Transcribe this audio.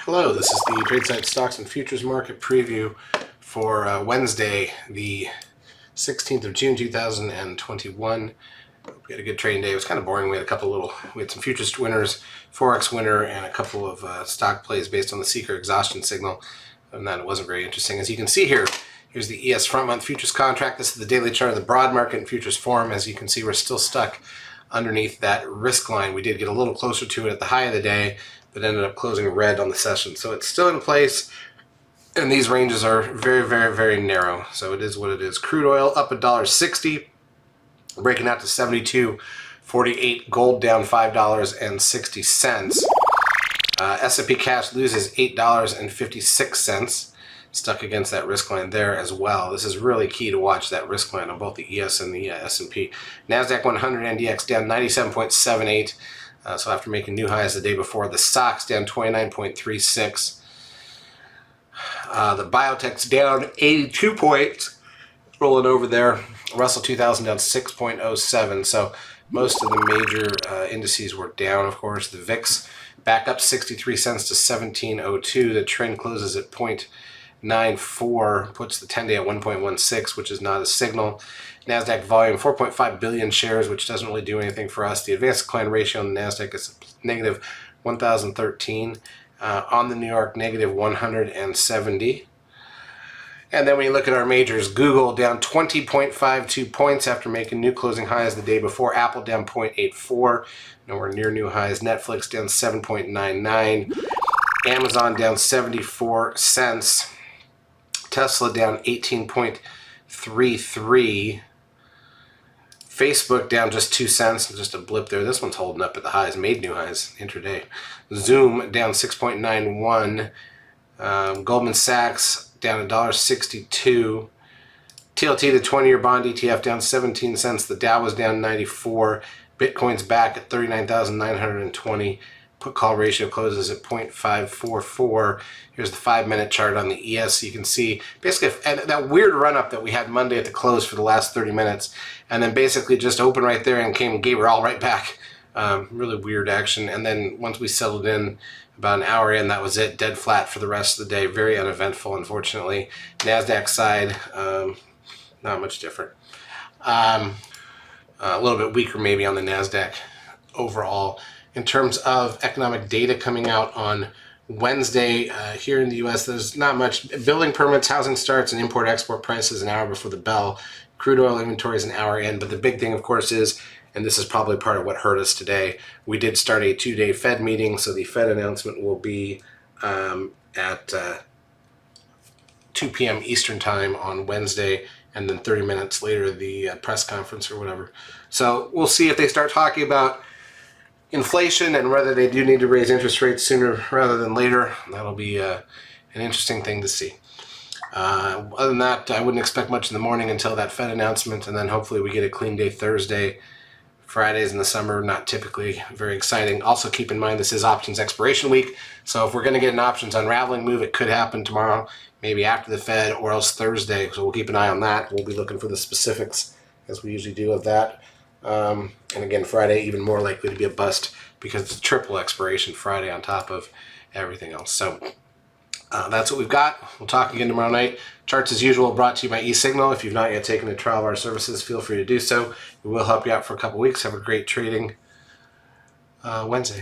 Hello, this is the Tradesight Stocks and Futures Market Preview for Wednesday, the 16th of June, 2021. We had a good trading day. It was kind of boring. We had some futures winners, forex winner, and a couple of stock plays based on the seeker exhaustion signal. Other than that, it wasn't very interesting. As you can see here, here's the ES front month futures contract. This is the daily chart of the broad market and futures forum. As you can see, we're still stuck underneath that risk line. We did get a little closer to it at the high of the day, but ended up closing red on the session. So it's still in place, and these ranges are very, very, very narrow. So it is what it is. Crude oil up $1.60, breaking out to 72.48. Gold down $5.60. S&P cash loses $8.56. Stuck against that risk line there as well. This is really key to watch that risk line on both the ES and the S&P. NASDAQ 100 NDX down 97.78. So after making new highs the day before, the stocks down 29.36. The biotech's down 82 points, rolling over there. Russell 2000 down 6.07. So most of the major indices were down, of course. The VIX back up 63 cents to 1702. The trend closes at 0.94, puts the 10-day at 1.16, which is not a signal. NASDAQ volume, 4.5 billion shares, which doesn't really do anything for us. The advanced decline ratio on the NASDAQ is negative 1,013. On the New York, negative 170. And then when you look at our majors, Google down 20.52 points after making new closing highs the day before. Apple down 0.84, nowhere near new highs. Netflix down 7.99. Amazon down 74 cents. Tesla down 18.33. Facebook down just 2 cents, just a blip there. This one's holding up at the highs, made new highs intraday. Zoom down 6.91. Goldman Sachs down $1.62. TLT, the 20-year bond ETF, down 17 cents. The Dow was down 94. Bitcoin's back at 39,920. Put call ratio closes at 0.544. Here's the 5-minute chart on the ES. You can see basically that weird run up that we had Monday at the close for the last 30 minutes, and then basically just opened right there and came and gave her all right back. Really weird action. And then once we settled in about an hour in, that was it. Dead flat for the rest of the day. Very uneventful, unfortunately. NASDAQ side, not much different. A little bit weaker maybe on the NASDAQ overall. In terms of economic data coming out on Wednesday here in the U.S., there's not much. Building permits, housing starts, and import-export prices an hour before the bell. Crude oil inventories an hour in. But the big thing, of course, is, and this is probably part of what hurt us today, we did start a 2-day Fed meeting, so the Fed announcement will be at 2 p.m. Eastern time on Wednesday, and then 30 minutes later the press conference or whatever. So we'll see if they start talking about inflation and whether they do need to raise interest rates sooner rather than later. That'll be an interesting thing to see. Other than that, I wouldn't expect much in the morning until that Fed announcement, and then hopefully we get a clean day Thursday. Fridays in the summer, not typically very exciting. Also keep in mind this is options expiration week, so if we're going to get an options unraveling move, it could happen tomorrow, maybe after the Fed, or else Thursday, so we'll keep an eye on that. We'll be looking for the specifics, as we usually do, of that. And again, Friday even more likely to be a bust because it's a triple expiration Friday on top of everything else. So that's what we've got. We'll talk again tomorrow night. Charts as usual brought to you by eSignal. If you've not yet taken a trial of our services, feel free to do so. We will help you out for a couple weeks. Have a great trading Wednesday.